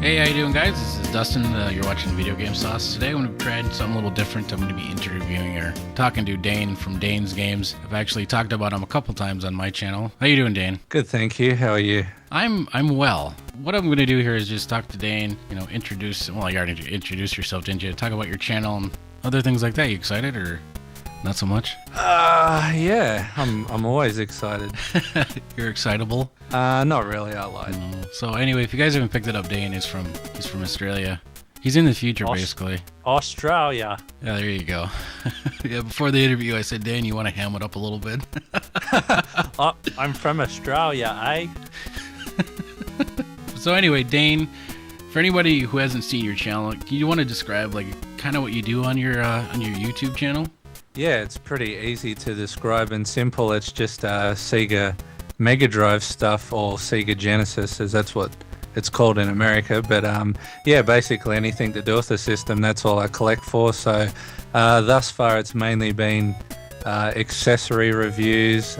Hey, how you doing, guys? This is Dustin. You're watching Video Game Sauce. Today I'm going to try something a little different. I'm going to be interviewing or talking to Dane from Dane's Games. I've actually talked about him a couple times on my channel. How you doing, Dane? Good, thank you. How are you? I'm well. What I'm going to do here is just talk to Dane, introduce... Well, you already introduced yourself, didn't you? Talk about your channel and other things like that. You excited or not so much? Yeah. I'm always excited. You're excitable? Not really, I lied. So anyway, if you guys haven't picked it up, Dane is from Australia. He's in the future, basically. Australia. Yeah, there you go. Yeah, before the interview, I said, Dan, you want to ham it up a little bit? I'm from Australia, eh? So anyway, Dane, for anybody who hasn't seen your channel, do you want to describe kind of what you do on your YouTube channel? Yeah, it's pretty easy to describe and simple. It's just Sega Mega Drive stuff, or Sega Genesis, as that's what it's called in America. But yeah, basically anything to do with the system, that's all I collect for. So thus far it's mainly been accessory reviews,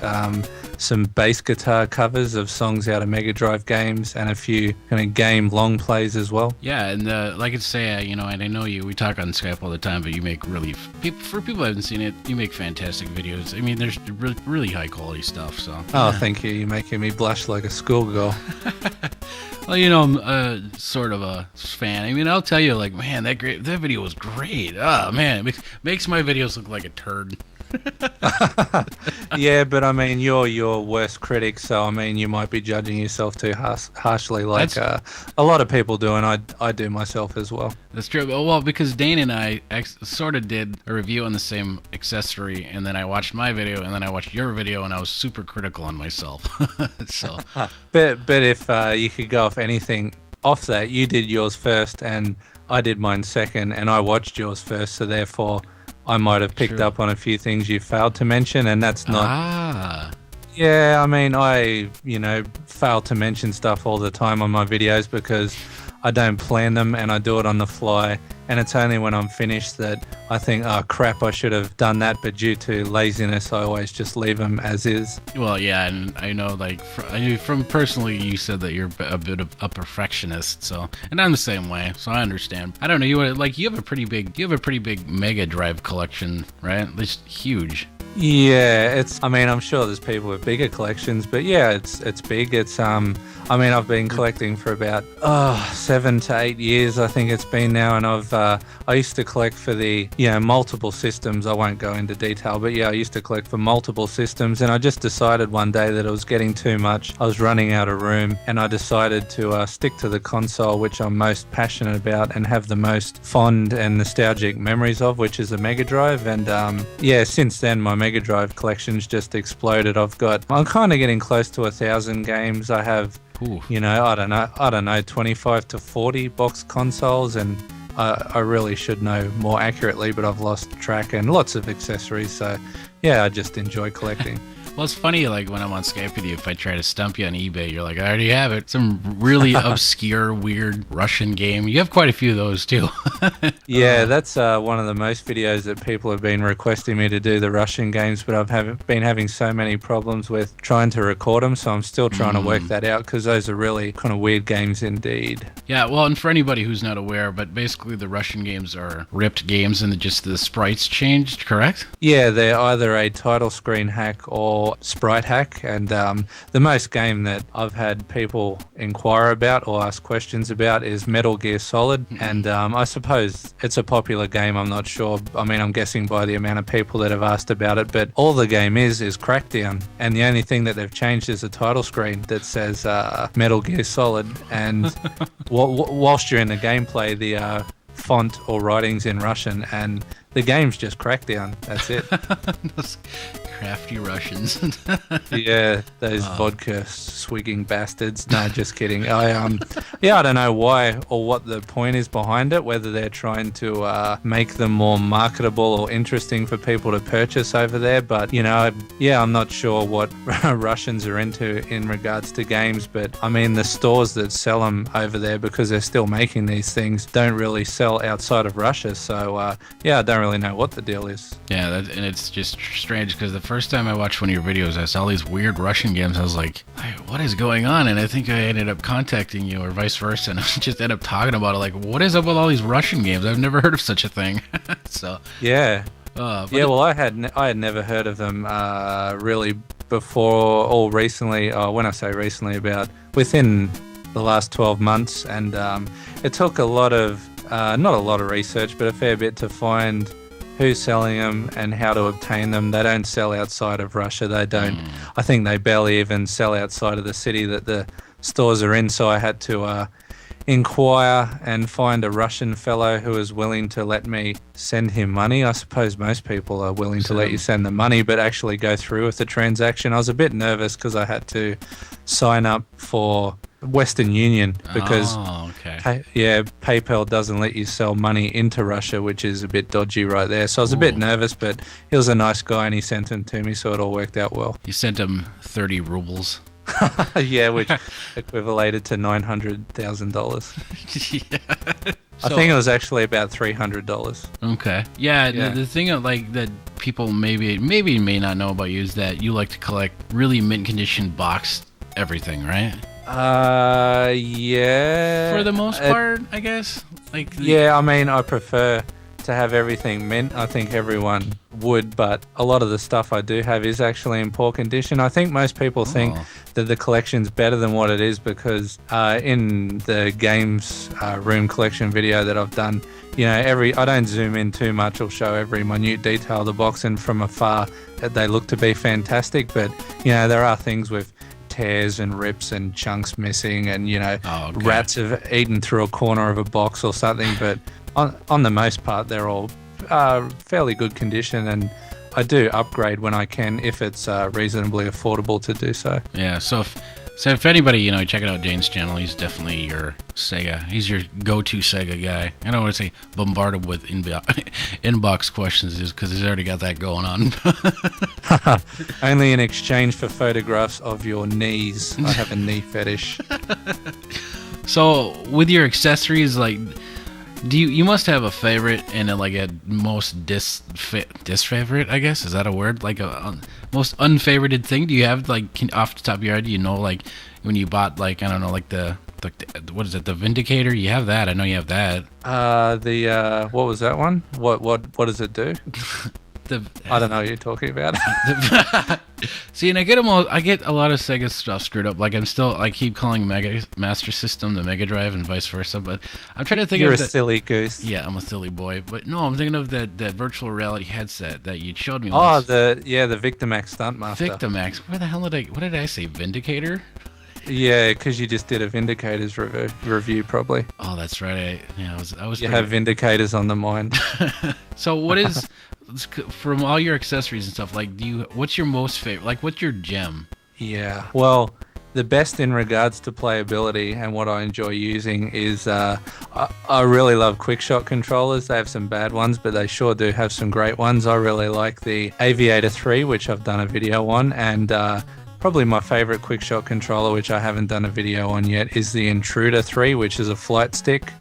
some bass guitar covers of songs out of Mega Drive games, and a few kind of game long plays as well. Yeah, and like I say, and I know you, we talk on Skype all the time, but you make really, for people who haven't seen it, you make fantastic videos. I mean, there's really high quality stuff, so. Oh, thank you. You're making me blush like a schoolgirl. Well, I'm sort of a fan. I mean, I'll tell you, man, that video was great. Oh, man, it makes my videos look like a turd. Yeah, but I mean, you're your worst critic, so I mean, you might be judging yourself too harshly, like a lot of people do, and I do myself as well. That's true. Well, because Dane and I sort of did a review on the same accessory, and then I watched my video, and then I watched your video, and I was super critical on myself. So, but if you could go off anything off that, you did yours first, and I did mine second, and I watched yours first, so therefore I might have picked up on a few things you failed to mention, and that's not... Yeah, I mean, I, fail to mention stuff all the time on my videos because I don't plan them and I do it on the fly, and it's only when I'm finished that I think, oh crap, I should have done that, but due to laziness, I always just leave them as is. Well, yeah, and I know, from personally, you said that you're a bit of a perfectionist, so, and I'm the same way, so I understand. I don't know, you have a pretty big Mega Drive collection, right? It's huge. Yeah, I'm sure there's people with bigger collections, but yeah, it's big. I've been collecting for about 7 to 8 years, I think it's been now, and I used to collect for the multiple systems. I won't go into detail, but yeah, I used to collect for multiple systems, and I just decided one day that it was getting too much. I was running out of room, and I decided to stick to the console which I'm most passionate about and have the most fond and nostalgic memories of, which is the Mega Drive. And yeah, since then my Mega Drive collection's just exploded. I'm kind of getting close to 1,000 games. I have, I don't know, 25 to 40 box consoles, and I really should know more accurately, but I've lost track, and lots of accessories. So yeah, I just enjoy collecting. Well, it's funny, when I'm on Skype with you, if I try to stump you on eBay, you're like, I already have it. Some really obscure, weird Russian game. You have quite a few of those, too. Yeah, that's one of the most videos that people have been requesting me to do, the Russian games, but I've been having so many problems with trying to record them, so I'm still trying to work that out, because those are really kind of weird games indeed. Yeah, well, and for anybody who's not aware, but basically the Russian games are ripped games and just the sprites changed, correct? Yeah, they're either a title screen hack or sprite hack, and the most game that I've had people inquire about or ask questions about is Metal Gear Solid, and I suppose it's a popular game. I'm not sure. I mean, I'm guessing by the amount of people that have asked about it, but all the game is Crackdown, and the only thing that they've changed is a title screen that says Metal Gear Solid, and whilst you're in the gameplay, the font or writing's in Russian, and the game's just Crackdown. That's it. Those crafty Russians. Yeah, those vodka swigging bastards. No, just kidding. I don't know why or what the point is behind it, whether they're trying to make them more marketable or interesting for people to purchase over there, but I'm not sure what Russians are into in regards to games, but I mean, the stores that sell them over there, because they're still making these things, don't really sell outside of Russia, so yeah, I don't really know what the deal is. Yeah, and it's just strange because the first time I watched one of your videos, I saw these weird Russian games. I was like, "Hey, what is going on?" And I think I ended up contacting you or vice versa, and I just ended up talking about it. Like, what is up with all these Russian games? I've never heard of such a thing. So yeah. Well, I had never heard of them really before or recently. When I say recently, about within the last 12 months, and it took a lot of not a lot of research, but a fair bit to find who's selling them and how to obtain them. They don't sell outside of Russia. They don't. I think they barely even sell outside of the city that the stores are in. So I had to inquire and find a Russian fellow who was willing to let me send him money. I suppose most people are willing to let you send them money, but actually go through with the transaction. I was a bit nervous because I had to sign up for Western Union because PayPal doesn't let you sell money into Russia, which is a bit dodgy right there. So I was a bit nervous, but he was a nice guy and he sent them to me, so it all worked out well. You sent him 30 rubles. Yeah, which equivalated to $900,000. Yeah. I think it was actually about $300. Okay. Yeah. The thing that people maybe may not know about you is that you like to collect really mint condition boxed everything, right? Yeah. For the most part, I guess. Yeah, I mean, I prefer to have everything mint. I think everyone would, but a lot of the stuff I do have is actually in poor condition. I think most people think that the collection's better than what it is because in the games room collection video that I've done, I don't zoom in too much or show every minute detail of the box, and from afar they look to be fantastic, but there are things with tears and rips and chunks missing, and rats have eaten through a corner of a box or something, but on the most part they're all fairly good condition, and I do upgrade when I can if it's reasonably affordable to do so. Yeah, so if anybody, check it out Dane's channel. He's definitely your Sega. He's your go-to Sega guy. I don't want to say bombarded with inbox questions just because he's already got that going on. Only in exchange for photographs of your knees. I have a knee fetish. So with your accessories, you must have a favorite and a most disfavorite, I guess. Is that a word? Like a most unfavorited thing? Do you have off the top of your head? When you bought I don't know, the what is it? The Vindicator? You have that? I know you have that. What was that one? What does it do? I don't know what you're talking about. See, and I get a lot of Sega stuff screwed up. I keep calling Master System the Mega Drive and vice versa, but I'm trying to think You're a silly goose. Yeah, I'm a silly boy. But no, I'm thinking of that virtual reality headset that you showed me once. Oh, the Victimax Stuntmaster. Victimax. What the hell what did I say? Vindicator? Yeah, because you just did a Vindicators review, probably. Oh, that's right. I was. You have Vindicators on the mind. So what is... From all your accessories and stuff, what's your most favorite? What's your gem? Yeah, well, the best in regards to playability and what I enjoy using is I really love quickshot controllers. They have some bad ones, but they sure do have some great ones. I really like the Aviator 3, which I've done a video on, and probably my favorite quickshot controller, which I haven't done a video on yet, is the Intruder 3, which is a flight stick.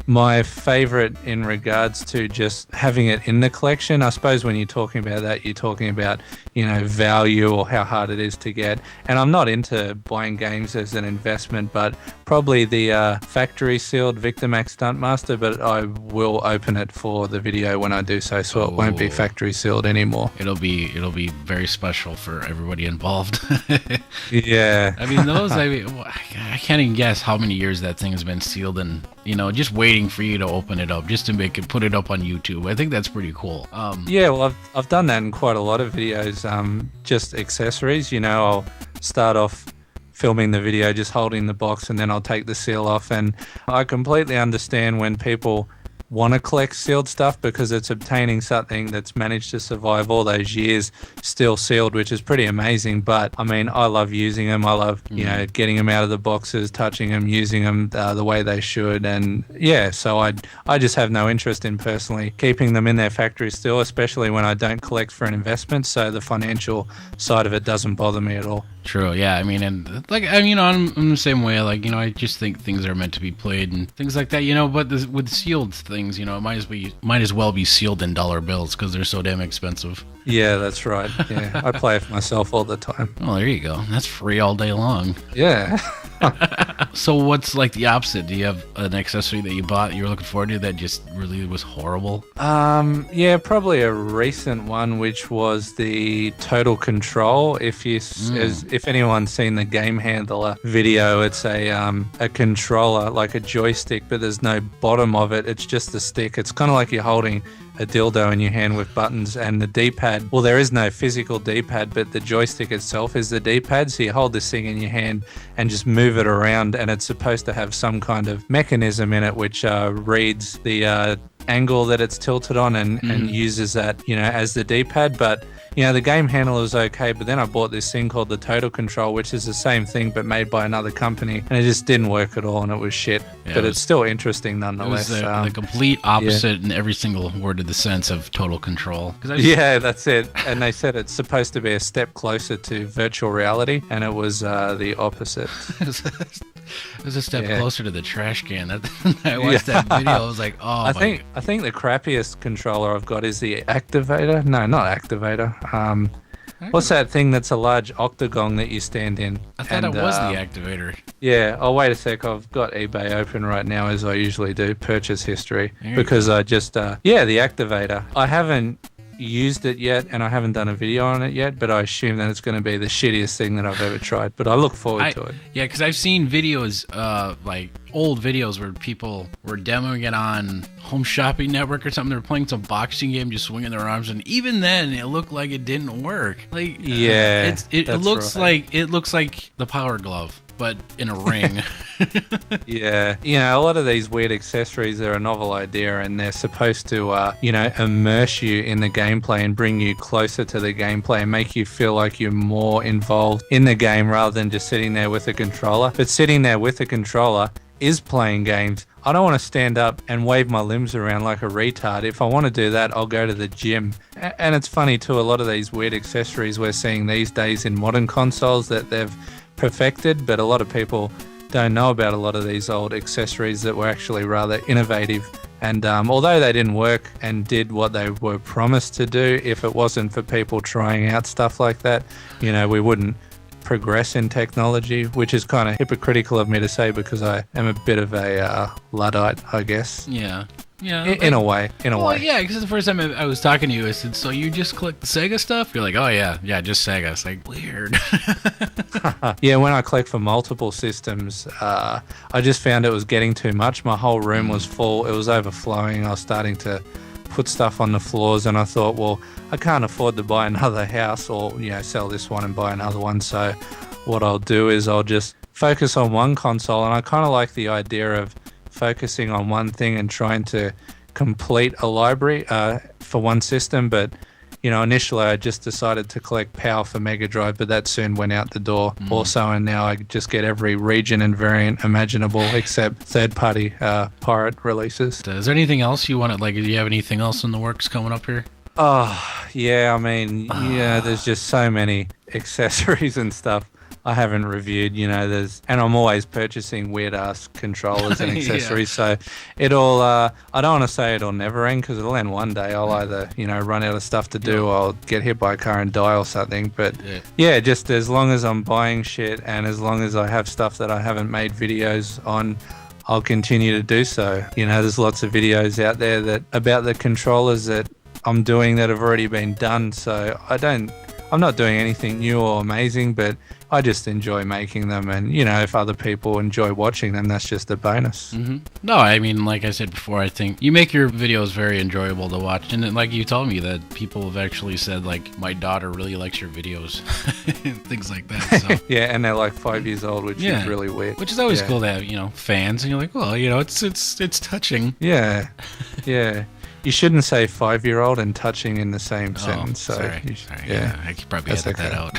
My favorite in regards to just having it in the collection, I suppose when you're talking about that, you're talking about, value or how hard it is to get. And I'm not into buying games as an investment, but probably the factory sealed Victimax Stuntmaster, but I will open it for the video when I do so it won't be factory sealed anymore. It'll be very special for everybody involved. Yeah. I mean, I can't even guess how many years that thing has been sealed and, just waiting for you to open it up just to put it up on YouTube. I think that's pretty cool. Yeah, well, I've done that in quite a lot of videos, just accessories. I'll start off filming the video just holding the box, and then I'll take the seal off. And I completely understand when people want to collect sealed stuff because it's obtaining something that's managed to survive all those years still sealed, which is pretty amazing. But I mean, I love using them. I love getting them out of the boxes, touching them, using them the way they should. And yeah, so I just have no interest in personally keeping them in their factory still, especially when I don't collect for an investment. So the financial side of it doesn't bother me at all. True, yeah. I mean, and I'm the same way. I just think things are meant to be played and things like that. But with sealed things, things, it might as well be sealed in dollar bills because they're so damn expensive. Yeah, that's right. Yeah, I play it for myself all the time. Oh, there you go. That's free all day long. Yeah. So what's like the opposite? Do you have an accessory that you bought you were looking forward to that just really was horrible? Yeah, probably a recent one, which was the Total Control. If anyone's seen the Game Handler video, it's a controller, like a joystick, but there's no bottom of it. It's just the stick. It's kind of like you're holding a dildo in your hand with buttons, and the D-pad, well, there is no physical D-pad, but the joystick itself is the D-pad. So you hold this thing in your hand and just move it around, and it's supposed to have some kind of mechanism in it which reads the angle that it's tilted on and uses that, as the D-pad. But the Game Handler was okay, but then I bought this thing called the Total Control, which is the same thing but made by another company, and it just didn't work at all, and it was shit. Yeah, but it's still interesting nonetheless. It was the complete opposite in every single word of the sense of Total Control. Yeah, that's it. And they said it's supposed to be a step closer to virtual reality, and it was the opposite. It was a step closer to the trash can. I watched that video. I was like, oh, I think the crappiest controller I've got is the Activator. No, not Activator. What's that thing that's a large octagon that you stand in? I thought it was the Activator. Yeah. Oh, wait a sec. I've got eBay open right now, as I usually do. Purchase history. Because I just, the Activator. I haven't used it yet, and I haven't done a video on it yet, but I assume that it's going to be the shittiest thing that I've ever tried. But I look forward to it. Yeah, because I've seen videos, like old videos where people were demoing it on Home Shopping Network or something. They were playing some boxing game, just swinging their arms, and even then, it looked like it didn't work. Like, it looks like the Power Glove, but in a ring. Yeah. A lot of these weird accessories are a novel idea, and they're supposed to, immerse you in the gameplay and bring you closer to the gameplay and make you feel like you're more involved in the game rather than just sitting there with a controller. But sitting there with a controller is playing games. I don't want to stand up and wave my limbs around like a retard. If I want to do that, I'll go to the gym. And it's funny too, a lot of these weird accessories we're seeing these days in modern consoles that they've perfected, but a lot of people don't know about a lot of these old accessories that were actually rather innovative. And although they didn't work and did what they were promised to do, if it wasn't for people trying out stuff like that, we wouldn't progress in technology, which is kind of hypocritical of me to say because I am a bit of a Luddite, I guess. Yeah. In a way. Yeah, because the first time I was talking to you, I said, so you just collect the Sega stuff? You're like, oh, yeah, just Sega. It's like, weird. Yeah, when I collect for multiple systems, I just found it was getting too much. My whole room was full. It was overflowing. I was starting to put stuff on the floors, and I thought, well, I can't afford to buy another house or, sell this one and buy another one. So what I'll do is I'll just focus on one console, and I kind of like the idea of focusing on one thing and trying to complete a library for one system. But initially I just decided to collect power for Mega Drive, but that soon went out the door also, and now I just get every region and variant imaginable except third-party pirate releases. Is there anything else you want to, do you have anything else in the works coming up here? Oh, yeah, I mean, there's just so many accessories and stuff I haven't reviewed, and I'm always purchasing weird ass controllers and accessories. So it'll, I don't want to say it'll never end because it'll end one day. I'll either, run out of stuff to do, or I'll get hit by a car and die or something. But just as long as I'm buying shit and as long as I have stuff that I haven't made videos on, I'll continue to do so. There's lots of videos out there about the controllers that I'm doing that have already been done. So I'm not doing anything new or amazing, but I just enjoy making them, and if other people enjoy watching them, that's just a bonus. Mm-hmm. No, I mean, like I said before, I think you make your videos very enjoyable to watch, and like you told me that people have actually said, like, my daughter really likes your videos, things like that. So. Yeah, and they're like 5 years old, which is really weird. Which is always cool to have, fans, and you're like, well, it's touching. Yeah, yeah. You shouldn't say 5-year-old and touching in the same sentence. So sorry. Yeah, I could probably edit that out.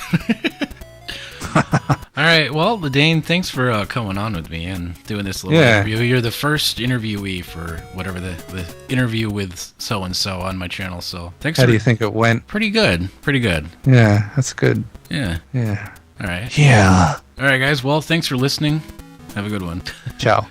All right, well, Dane, thanks for coming on with me and doing this little interview. You're the first interviewee for whatever the interview with so-and-so on my channel, so thanks. How do you think it went? Pretty good. Yeah, that's good. Yeah. Yeah. All right. Yeah. All right, guys, well, thanks for listening. Have a good one. Ciao.